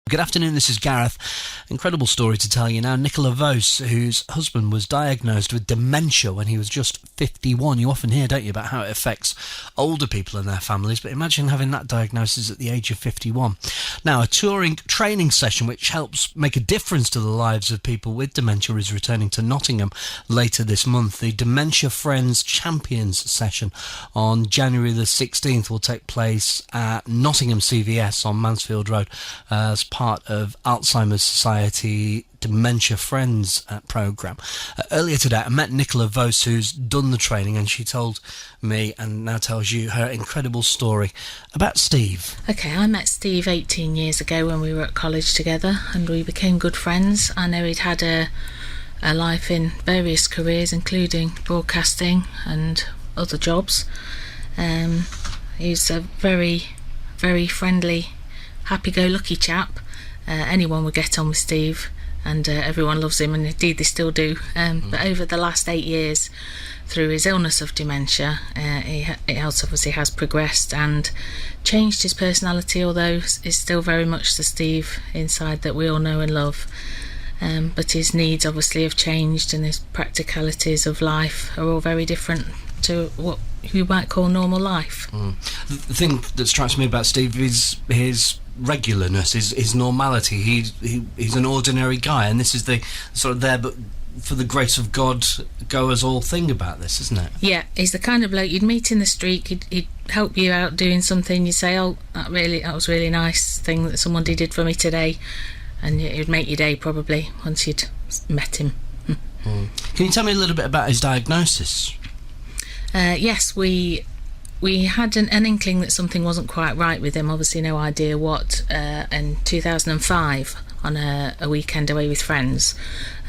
Good afternoon, this is Gareth. Incredible story to tell you now. Nikola Voce, whose husband was diagnosed with dementia when he was just 51. You often hear, don't you, about how it affects older people and their families, but imagine having that diagnosis at the age of 51. Now, a training session which helps make a difference to the lives of people with dementia is returning to Nottingham later this month. The Dementia Friends Champions session on January the 16th will take place at Nottingham CVS on Mansfield Road as part of Alzheimer's Society Dementia Friends programme. Earlier today I met Nikola Voce, who's done the training, and she told me and now tells you her incredible story about Steve. Okay, I met Steve 18 years ago when we were at college together and we became good friends. I know he'd had a life in various careers, including broadcasting and other jobs. He's a very, very friendly, happy-go-lucky chap. Anyone would get on with Steve, and everyone loves him, and indeed they still do. But over the last 8 years, through his illness of dementia, it obviously has progressed and changed his personality, although it's still very much the Steve inside that we all know and love. But his needs obviously have changed, and his practicalities of life are all very different to what you might call normal life. The thing that strikes me about Steve is his regularness, his normality. He's an ordinary guy, and this is the sort of there but for the grace of God goers all thing about this, isn't it? Yeah, he's the kind of bloke you'd meet in the street, he'd help you out doing something, you'd say, oh, that was really nice thing that someone did for me today, and it would make your day probably once you'd met him. Can you tell me a little bit about his diagnosis? Yes, we had an inkling that something wasn't quite right with him, obviously no idea what, in 2005 on a weekend away with friends.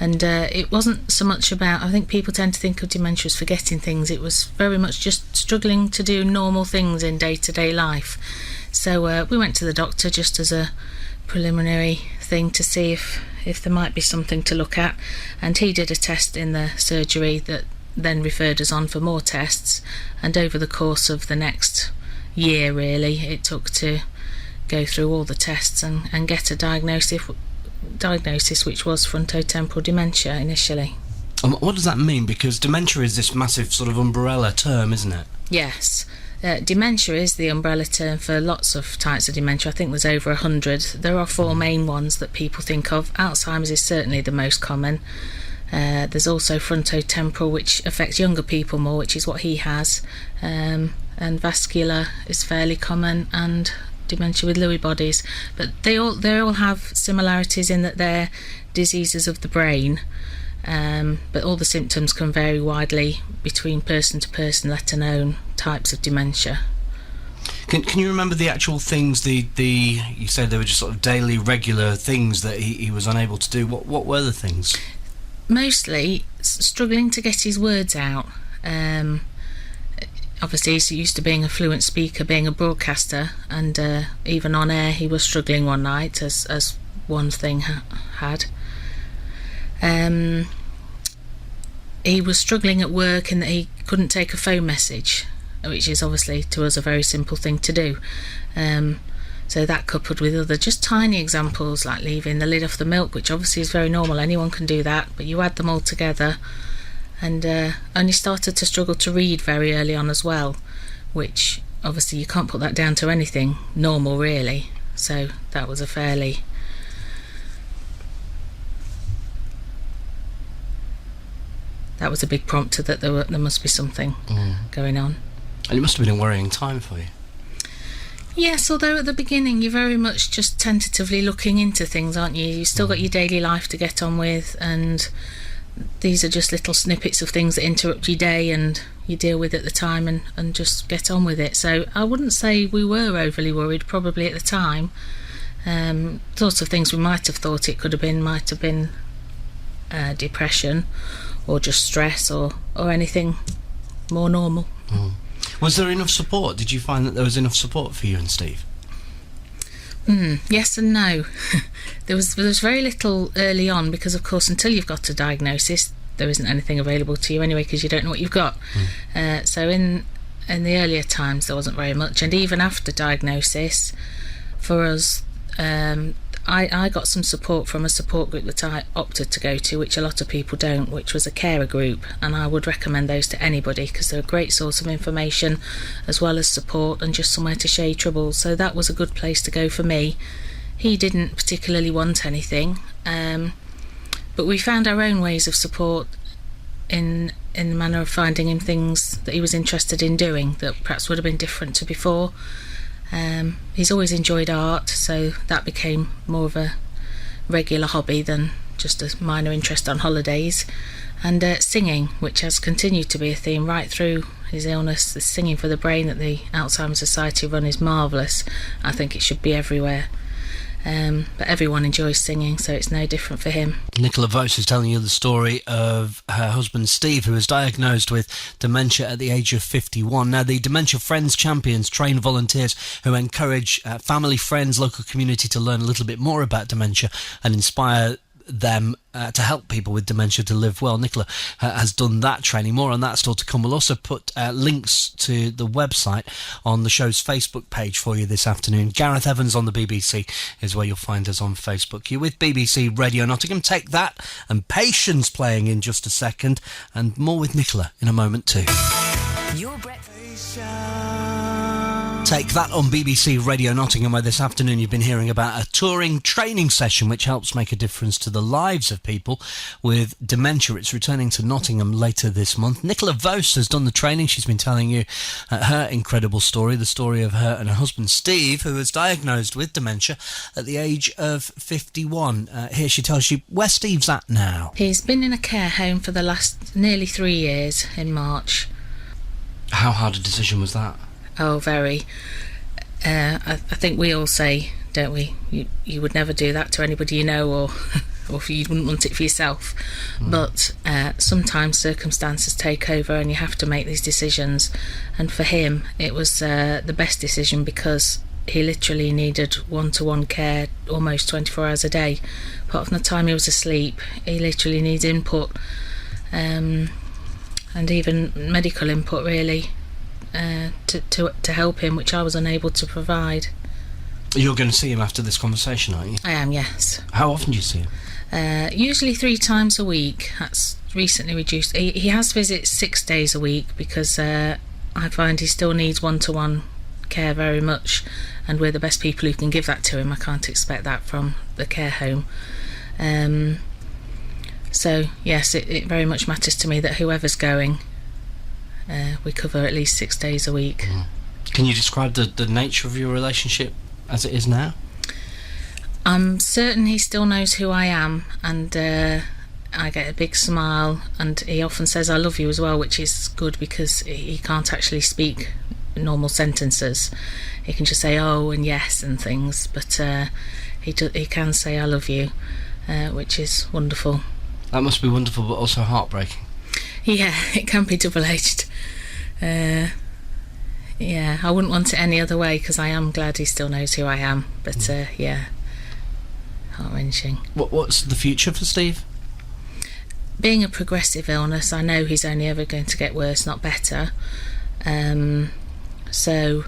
And it wasn't so much about, I think people tend to think of dementia as forgetting things. It was very much just struggling to do normal things in day-to-day life. So we went to the doctor just as a preliminary thing to see if there might be something to look at, and he did a test in the surgery that then referred us on for more tests, and over the course of the next year really it took to go through all the tests and get a diagnosis which was frontotemporal dementia initially. And what does that mean? Because dementia is this massive sort of umbrella term, isn't it? Yes. Dementia is the umbrella term for lots of types of dementia. I think there's over 100. There are 4 main ones that people think of. Alzheimer's is certainly the most common. There's also frontotemporal, which affects younger people more, which is what he has, and vascular is fairly common, and dementia with Lewy bodies. But they all have similarities in that they're diseases of the brain, but all the symptoms can vary widely between person to person, let alone types of dementia. Can you remember the actual things, you said they were just sort of daily regular things that he was unable to do? What were the things? Mostly struggling to get his words out. Obviously he's used to being a fluent speaker, being a broadcaster, and even on air he was struggling one night, as one thing had. He was struggling at work in that he couldn't take a phone message, which is obviously to us a very simple thing to do. So that, coupled with other just tiny examples like leaving the lid off the milk, which obviously is very normal, anyone can do that, but you add them all together, and only started to struggle to read very early on as well, which obviously you can't put that down to anything normal really. So that was a big prompter that there must be something going on. And it must have been a worrying time for you. Yes, although at the beginning you're very much just tentatively looking into things, aren't you? You've still got your daily life to get on with, and these are just little snippets of things that interrupt your day and you deal with at the time and just get on with it. So I wouldn't say we were overly worried probably at the time. Sorts of things we might have thought it might have been depression or just stress or anything more normal. Was there enough support? Did you find that there was enough support for you and Steve? Yes and no. There was very little early on, because of course until you've got a diagnosis there isn't anything available to you anyway, because you don't know what you've got. So in the earlier times there wasn't very much, and even after diagnosis for us I got some support from a support group that I opted to go to, which a lot of people don't, which was a carer group, and I would recommend those to anybody because they're a great source of information as well as support and just somewhere to share your troubles. So that was a good place to go for me. He didn't particularly want anything, but we found our own ways of support in the manner of finding him things that he was interested in doing that perhaps would have been different to before. He's always enjoyed art, so that became more of a regular hobby than just a minor interest on holidays. And singing, which has continued to be a theme right through his illness. The Singing for the Brain that the Alzheimer's Society run is marvellous. I think it should be everywhere. But everyone enjoys singing, so it's no different for him. Nikola Voce is telling you the story of her husband Steve, who was diagnosed with dementia at the age of 51. Now, the Dementia Friends Champions train volunteers who encourage family, friends, local community to learn a little bit more about dementia and inspire them to help people with dementia to live well. Nikola has done that training. More on that still to come. We'll also put links to the website on the show's Facebook page for you this afternoon. Gareth Evans on the BBC is where you'll find us on Facebook. You're with BBC Radio Nottingham. Take that and Patience playing in just a second, and more with Nikola in a moment too. Your breakfast. Take that on BBC Radio Nottingham, where this afternoon you've been hearing about a touring training session which helps make a difference to the lives of people with dementia. It's returning to Nottingham later this month. Nikola Voce has done the training. She's been telling you her incredible story, the story of her and her husband Steve, who was diagnosed with dementia at the age of 51. Here she tells you where Steve's at now. He's been in a care home for the last nearly 3 years in March. How hard a decision was that? Oh, very. I think we all say, don't we, you would never do that to anybody you know, or you wouldn't want it for yourself. But sometimes circumstances take over and you have to make these decisions. And for him, it was the best decision because he literally needed one-to-one care almost 24 hours a day. Apart from the time he was asleep, he literally needs input, and even medical input, really. To help him, which I was unable to provide. You're going to see him after this conversation, aren't you? I am, yes. How often do you see him? Usually 3 times a week. That's recently reduced. He has visits 6 days a week because I find he still needs one-to-one care very much, and we're the best people who can give that to him. I can't expect that from the care home. So yes, it very much matters to me that whoever's going, we cover at least 6 days a week. Can you describe the nature of your relationship as it is now? I'm certain he still knows who I am, and I get a big smile, and he often says I love you as well, which is good because he can't actually speak normal sentences. He can just say oh and yes and things, but he can say I love you, which is wonderful. That must be wonderful, but also heartbreaking. Yeah, it can be double-edged. Yeah, I wouldn't want it any other way because I am glad he still knows who I am. But yeah, heart-wrenching. What's the future for Steve? Being a progressive illness, I know he's only ever going to get worse, not better. So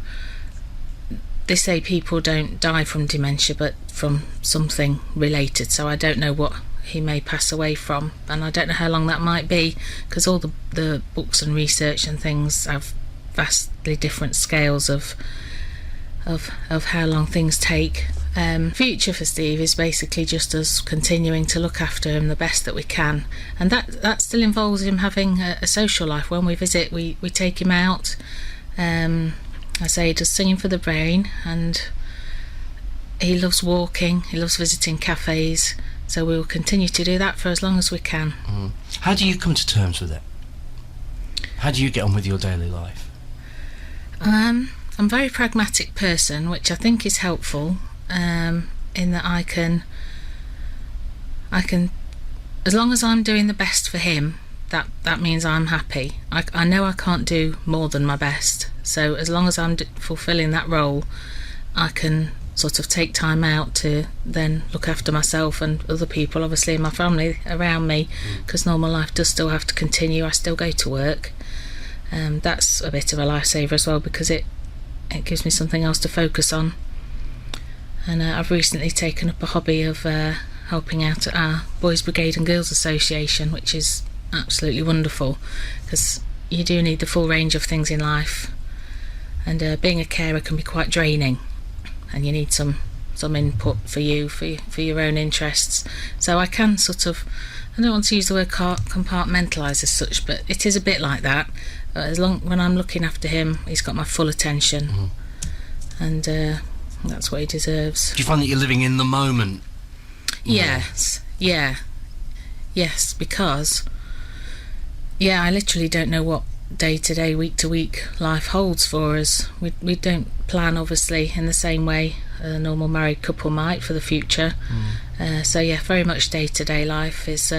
they say people don't die from dementia, but from something related. So I don't know what he may pass away from, and I don't know how long that might be because all the books and research and things have vastly different scales of how long things take. Future for Steve is basically just us continuing to look after him the best that we can, and that still involves him having a social life. When we visit, we take him out. I say he does Singing for the Brain, and he loves walking, he loves visiting cafes, so we will continue to do that for as long as we can. How do you come to terms with it? How do you get on with your daily life? I'm a very pragmatic person, which I think is helpful, in that I can, as long as I'm doing the best for him, that means I'm happy. I know I can't do more than my best, so as long as I'm fulfilling that role, I can sort of take time out to then look after myself and other people, obviously, in my family around me, because normal life does still have to continue. I still go to work. That's a bit of a lifesaver as well, because it gives me something else to focus on. And I've recently taken up a hobby of helping out at our Boys Brigade and Girls Association, which is absolutely wonderful, because you do need the full range of things in life, and being a carer can be quite draining, and you need some input for your own interests. So I can sort of, I don't want to use the word compartmentalise as such, but it is a bit like that. When I'm looking after him, he's got my full attention, and that's what he deserves. Do you find that you're living in the moment? Yes, yes, because I literally don't know what day to day, week to week life holds for us. We don't plan, obviously, in the same way a normal married couple might for the future. So very much day to day life is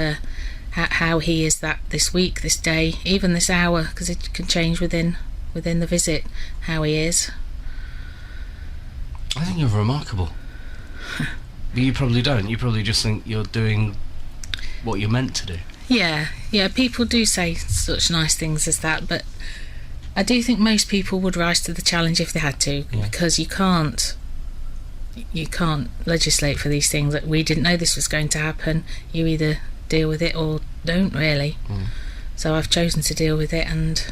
how he is that this week, this day, even this hour, because it can change within the visit how he is. I think you're remarkable. You probably don't. You probably just think you're doing what you're meant to do. Yeah, people do say such nice things as that, but I do think most people would rise to the challenge if they had to, because you can't legislate for these things. That we didn't know this was going to happen. You either deal with it or don't, really. So I've chosen to deal with it, and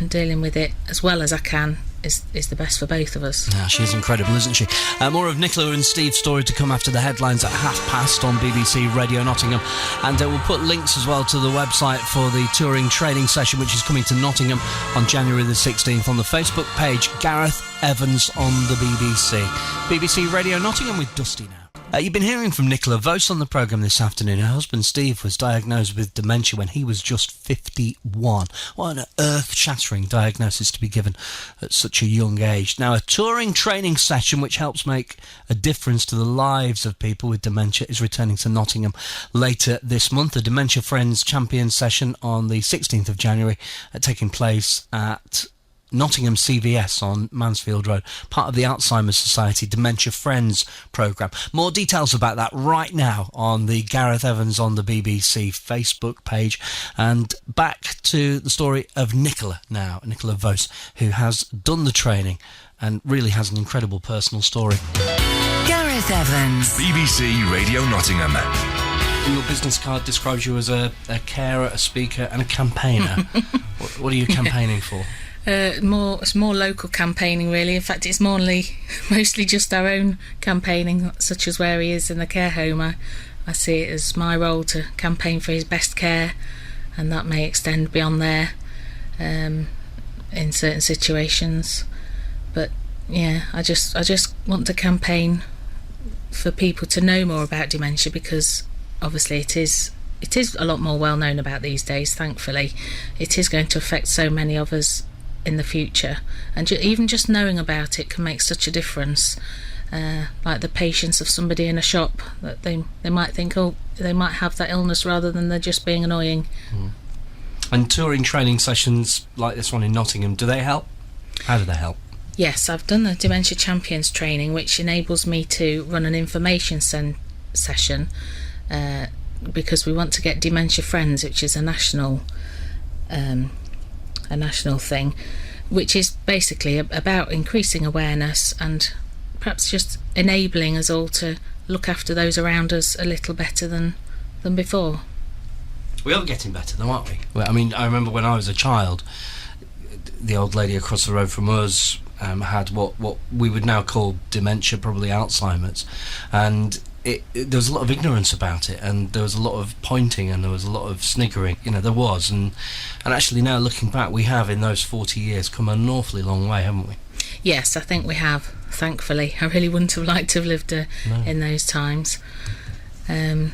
dealing with it as well as I can is the best for both of us. Yeah, she's incredible, isn't she? More of Nikola and Steve's story to come after the headlines at past on BBC Radio Nottingham, and we'll put links as well to the website for the touring training session, which is coming to Nottingham on January the 16th, on the Facebook page Gareth Evans on the BBC Radio Nottingham with Dusty now. You've been hearing from Nikola Voce on the programme this afternoon. Her husband Steve was diagnosed with dementia when he was just 51. What an earth-shattering diagnosis to be given at such a young age. Now, a touring training session which helps make a difference to the lives of people with dementia is returning to Nottingham later this month. The Dementia Friends Champion session on the 16th of January, taking place at Nottingham CVS on Mansfield Road, part of the Alzheimer's Society Dementia Friends programme. More details about that right now on the Gareth Evans on the BBC Facebook page. And back to the story of Nikola now, Nikola Voce, who has done the training and really has an incredible personal story. Gareth Evans, BBC Radio Nottingham. Your business card describes you as a carer, a speaker and a campaigner. What are you campaigning for? It's more local campaigning, really. In fact, it's mostly just our own campaigning, such as where he is in the care home. I see it as my role to campaign for his best care, and that may extend beyond there in certain situations. But I just want to campaign for people to know more about dementia, because obviously it is a lot more well known about these days. Thankfully, it is going to affect so many of us in the future, and even just knowing about it can make such a difference. Like the patience of somebody in a shop, that they might think, they might have that illness rather than they're just being annoying. And touring training sessions like this one in Nottingham, do they help? How do they help? Yes, I've done the Dementia Champions training, which enables me to run an information session, because we want to get Dementia Friends, which is a national thing, which is basically about increasing awareness and perhaps just enabling us all to look after those around us a little better than before. We are getting better though, aren't we? Well, I mean, I remember when I was a child, the old lady across the road from us had what we would now call dementia, probably Alzheimer's, and there was a lot of ignorance about it, and there was a lot of pointing, and there was a lot of sniggering. There was, and actually now looking back, we have in those 40 years come an awfully long way, haven't we? Yes, I think we have, thankfully. I really wouldn't have liked to have lived in those times. But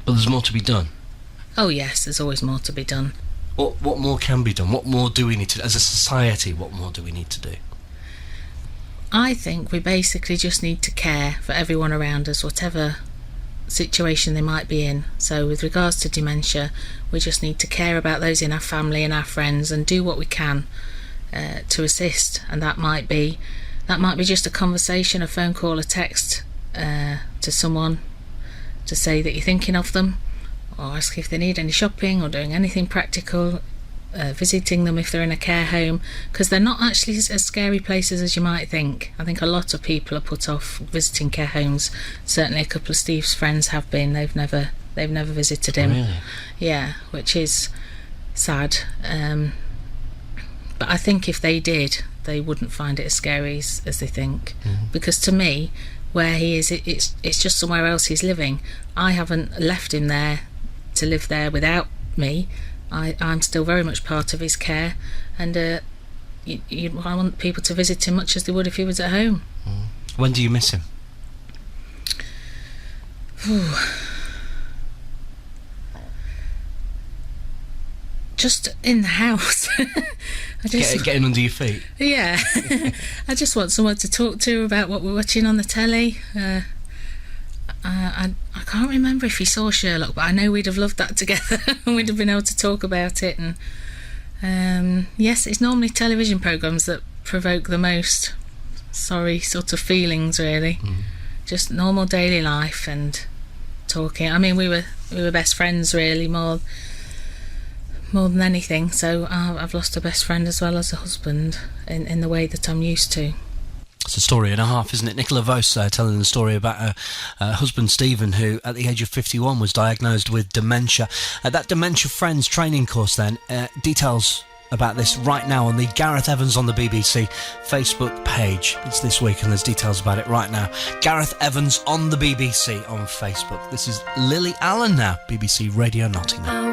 there's more to be done. Oh yes, there's always more to be done. What more can be done? What more do we need to do? As a society, what more do we need to do? I think we basically just need to care for everyone around us, whatever situation they might be in. So with regards to dementia, we just need to care about those in our family and our friends, and do what we can to assist. And that might be just a conversation, a phone call, a text to someone to say that you're thinking of them, or ask if they need any shopping or doing anything practical. visiting them if they're in a care home, because they're not actually as scary places as you might think. I think a lot of people are put off visiting care homes. Certainly a couple of Steve's friends have been. They've never visited him. Really? Yeah, which is sad. But I think if they did, they wouldn't find it as scary as they think. Because to me, where he is, it's just somewhere else he's living. I haven't left him there to live there without me. I'm still very much part of his care, and I want people to visit him much as they would if he was at home. When do you miss him? Just in the house. Getting under your feet. Yeah. I just want someone to talk to about what we're watching on the telly. I can't remember if he saw Sherlock, but I know we'd have loved that together. We'd have been able to talk about it. And yes, it's normally television programmes that provoke the most sorry sort of feelings, really. Just normal daily life and talking. I mean, we were best friends, really, more than anything. So I've lost a best friend as well as a husband in the way that I'm used to. It's a story and a half, isn't it? Nikola Voce telling the story about her husband Stephen, who at the age of 51 was diagnosed with dementia. That Dementia Friends training course then, details about this right now on the Gareth Evans on the BBC Facebook page. It's this week and there's details about it right now. Gareth Evans on the BBC on Facebook. This is Lily Allen now, BBC Radio Nottingham.